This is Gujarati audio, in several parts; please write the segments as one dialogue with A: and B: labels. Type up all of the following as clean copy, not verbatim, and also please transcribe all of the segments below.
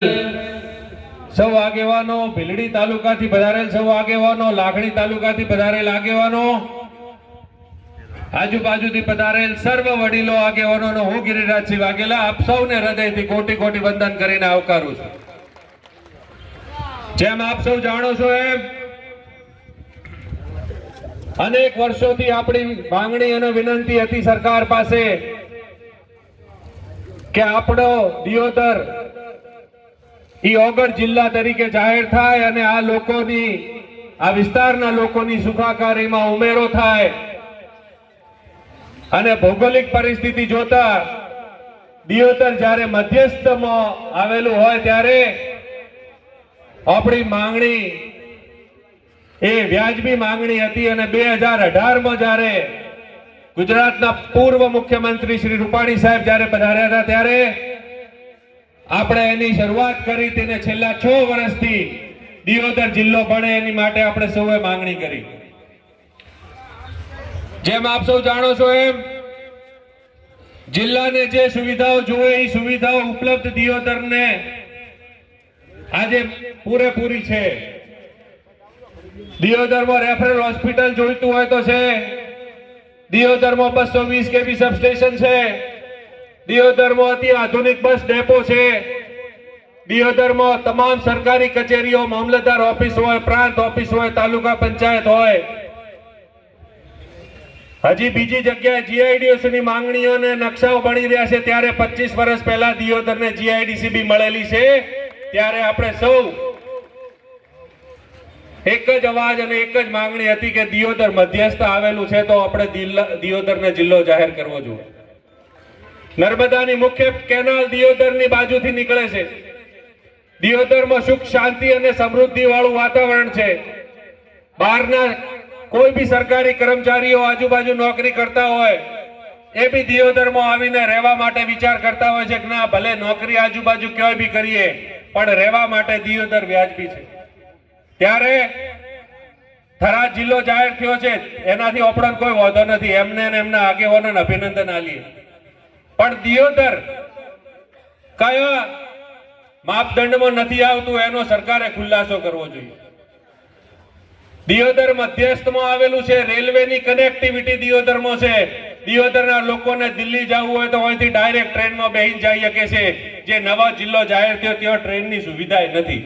A: સૌ આગેવાનો, ભીલડી તાલુકાથી પધારેલ સૌ આગેવાનો, લાખણી તાલુકાથી પધારેલ આગેવાનો, આજુબાજુથી પધારેલ સર્વ વડીલો આગેવાનોનો હું ગિરિરાજસિંહ વાઘેલા આપ સૌને હૃદયથી કોટી કોટી વંદન કરીને આવકારું છું। જેમ આપ સૌ જાણો છો એમ અનેક વર્ષોથી આપણી માંગણી અને વિનંતી હતી સરકાર પાસે કે આપણો દિયોદર ઓગળ જિલ્લા તરીકે જાહેર થાય અને આ લોકોની, આ વિસ્તારના લોકોની સુખાકારીમાં ઉમેરો થાય અને ભૌગોલિક પરિસ્થિતિ જોતા દિયોદર જ્યારે મધ્યસ્થમાં આવેલું હોય ત્યારે આપણી માંગણી એ વ્યાજબી માંગણી હતી અને 2018માં જ્યારે ગુજરાતના પૂર્વ મુખ્યમંત્રી શ્રી રૂપાણી સાહેબ જ્યારે પધાર્યા હતા ત્યારે આપણે એની શરૂઆત કરી તેને છેલ્લા 6 વર્ષથી દિયોદર જિલ્લો બને એની માટે આપણે સૌએ માંગણી કરી। જેમ આપ સૌ જાણો છો એમ જિલ્લાને જે સુવિધાઓ જોઈએ એ સુવિધાઓ ઉપલબ્ધ દિયોદરને આજે પૂરેપૂરી છે। દિયોદરમાં રેફરલ હોસ્પિટલ જોઈતું હોય તો છે, દિયોદરમાં 220 કેવી સબસ્ટેશન છે, દિયોદરમાં અતિ આધુનિક બસ ડેપો છે, દિયોદરમાં તમામ સરકારી કચેરીઓ, મામલતદાર ઓફિસ હોય, પ્રાંત ઓફિસ હોય, તાલુકા પંચાયત હોય। હજી બીજી જગ્યાએ જીઆઈડીસી ની માંગણીઓને નકશાઓ બની રહ્યા છે ત્યારે 25 વર્ષ પહેલા દિયોદરને જીઆઈડીસી બી મળેલી છે। ત્યારે આપણે સૌ એક જ અવાજ અને એક જ માંગણી હતી કે દિયોદર મધ્યસ્થ આવેલું છે તો આપણે દિયોદરને જિલ્લો જાહેર કરવો જોઈએ। નર્મદાની મુખ્ય કેનાલ દિયોદરની બાજુથી નીકળે છે। દિયોદરમાં સુખ, શાંતિ અને સમૃદ્ધિ વાળું વાતાવરણ છે। બહારના કોઈ બી સરકારી કર્મચારીઓ આજુબાજુ નોકરી કરતા હોય એ બી દિયોદરમાં આવીને રહેવા માટે વિચાર કરતા હોય છે કે ના ભલે નોકરી આજુબાજુ ક્યાંય બી કરીએ પણ રહેવા માટે દિયોદર વ્યાજબી છે। ત્યારે થરાદ જિલ્લો જાહેર થયો છે એનાથી આપણને કોઈ વાંધો નથી, એમને અને એમના આગેવાનોને અભિનંદન આલીએ, પણ દિયોદર કયા માપદંડમાં નથી આવતું એનો સરકારે ખુલાસો કરવો જોઈએ। દિયોદર મધ્યસ્થમાં આવેલું છે, રેલવેની કનેક્ટિવિટી દિયોદરમાં છે। દિયોદરના લોકોને દિલ્હી જવું હોય તો અહીંથી ડાયરેક્ટ ટ્રેનમાં બેસી જઈ શકે છે, જે નવો જિલ્લો જાહેર થયો ત્યાં ટ્રેનની સુવિધા નથી।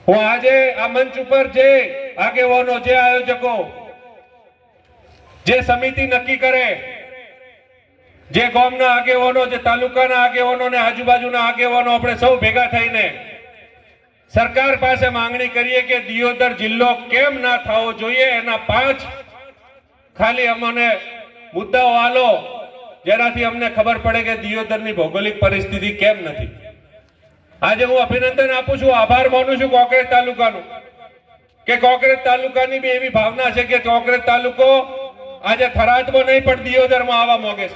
A: હું આજે આ મંચ ઉપર જે આગેવાનો, જે આયોજકો, જે સમિતિ નક્કી કરે, જે ગામના આગેવાનો, જે તાલુકાના આગેવાનો ને આજુબાજુના આગેવાનો આપણે સૌ ભેગા થઈને સરકાર પાસે માંગણી કરીએ કે દિયોદર જિલ્લો કેમ ના થવો જોઈએ, એના 5 ખાલી અમને મુદ્દાઓ આલો જેનાથી અમને ખબર પડે કે દિયોદરની ભૌગોલિક પરિસ્થિતિ કેમ નથી। આજે હું અભિનંદન આપું છું, આભાર માનું છું કોંકરેજ તાલુકાનો કે કોંકરેજ તાલુકાની બી એવી ભાવના છે કે કોંકરેજ તાલુકો આજે થરાદમાં નહીં પણ દિયોદરમાં આવવા માંગે છે।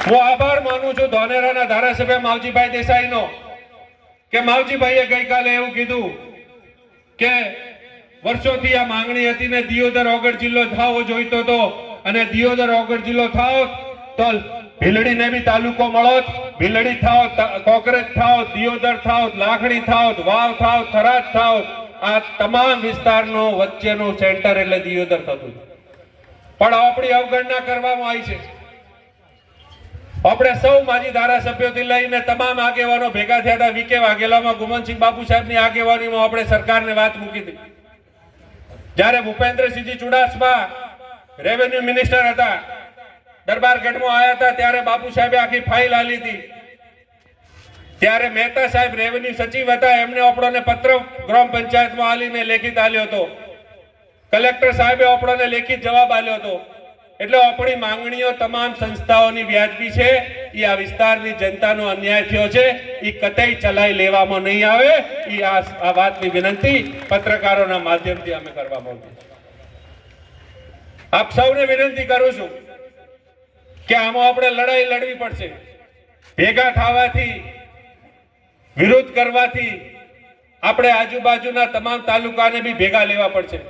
A: હું આભાર માનું છું ધોનેરાના ધારાસભ્ય માવજીભાઈ દેસાઈનો કે માવજીભાઈએ ગઈકાલે એવું કીધું કે વર્ષોથી આ માંગણી હતી ને દિયોદર ઓગળ જિલ્લો થવો જોઈતો હતો અને દિયોદર ઓગળ જિલ્લો થાવ તો ભીલડીને બી તાલુકો મળોત, ભીલડી થાવ, કોંકરેજ થાવ, દિયોદર થાવ, લાખણી થાવ, વાવ થાવ, થરાદ થાવ, આ તમામ વિસ્તારનો વચ્ચેનું સેન્ટર એટલે દિયોદર થતું, પણ આપણી અવગણના કરવામાં આવી છે। આપણે સૌ માજી ધારાસભ્યોથી લઈને તમામ આગેવાનો ભેગા થયા હતા। વીકે વાઘેલામાં ગુમનસિંહ બાપુ સાહેબની આગેવાનીમાં આપણે સરકારને વાત મૂકી હતી। જ્યારે ભૂપેન્દ્રસિંહજી ચુડાસમા રેવન્યુ મિનિસ્ટર હતા, દરબારગઢમાં આવ્યા હતા ત્યારે બાપુ સાહેબે આખી ફાઇલ આલી હતી। ત્યારે મહેતા સાહેબ રેવન્યુ સચિવ હતા, એમને આપણને પત્ર ગ્રામ પંચાયતમાં આલીને લેખિત આલ્યો હતો। કલેક્ટર સાહેબે આપણને લેખિત જવાબ આલ્યો હતો। એટલે આપણી માંગણીઓ તમામ સંસ્થાઓની વ્યાજબી છે। એ આ વિસ્તારની જનતાનો અન્યાય થયો છે એ કતઈ ચલાઈ લેવામાં નહીં આવે, એ આ વાતની વિનંતી પત્રકારોના માધ્યમથી અમે કરવા માંગીએ છીએ। આપ સૌને વિનંતી કરું છું કે આમાં આપણે લડાઈ લડવી પડશે। ભેગા થવાથી, વિરોધ કરવાથી આપણે આજુબાજુના તમામ તાલુકાને બી ભેગા લેવા પડશે,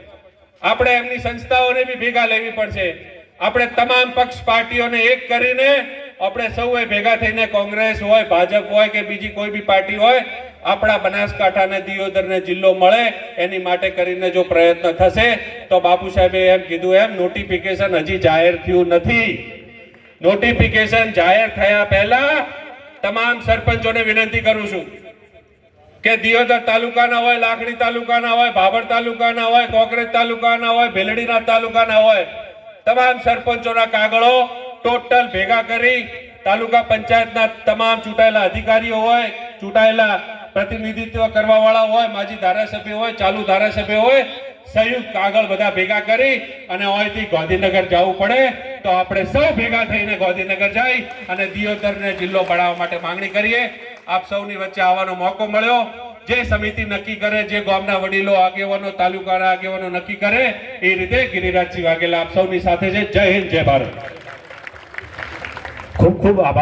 A: આપણે એમની સંસ્થાઓને બી ભેગા લેવી પડશે। આપણે તમામ પક્ષ પાર્ટીઓને એક કરીને આપણે સૌએ ભેગા થઈને કોંગ્રેસ હોય, ભાજપ હોય કે બીજી કોઈ બી પાર્ટી હોય, આપણા બનાસકાંઠાને દિયોદરને જિલ્લો મળે એની માટે કરીને જો પ્રયત્ન થશે તો બાપુ સાહેબે એમ કીધું એમ નોટિફિકેશન હજી જાહેર થયું નથી. નોટિફિકેશન જાહેર થયા પહેલા તમામ સરપંચોને વિનંતી કરું છું કે દિયોદર તાલુકાના હોય, લાખણી તાલુકાના હોય, ભાભર તાલુકાના હોય, કોકરેજ તાલુકાના હોય, ભેલડીના તાલુકાના હોય, તમામ સરપંચોના કાગળો ટોટલ ભેગા કરી તાલુકા પંચાયતના તમામ ચૂંટાયેલા અધિકારીઓ હોય, ચૂંટાયેલા પ્રતિનિધિત્વ કરવા વાળા હોય, માજી ધારાસભ્ય હોય, ચાલુ ધારાસભ્ય હોય, સંયુક્ત કાગળ બધા ભેગા કરી અને અહીંથી ગાંધીનગર જવું પડે તો આપણે સૌ ભેગા થઈને ગાંધીનગર જઈ અને દિયોદરને જિલ્લો બનાવવા માટે માંગણી કરીએ. આપ સૌની વચ્ચે આવવાનો મોકો મળ્યો. જે સમિતિ નક્કી કરે, જે ગામના વડીલો, આગેવાનો, તાલુકાના આગેવાનો નક્કી કરે એ રીતે ગિરિરાજસિંહ વાઘેલા આપ સૌની સાથે છે. જય હિન્દ, જય ભારત.
B: ખૂબ ખૂબ આભાર.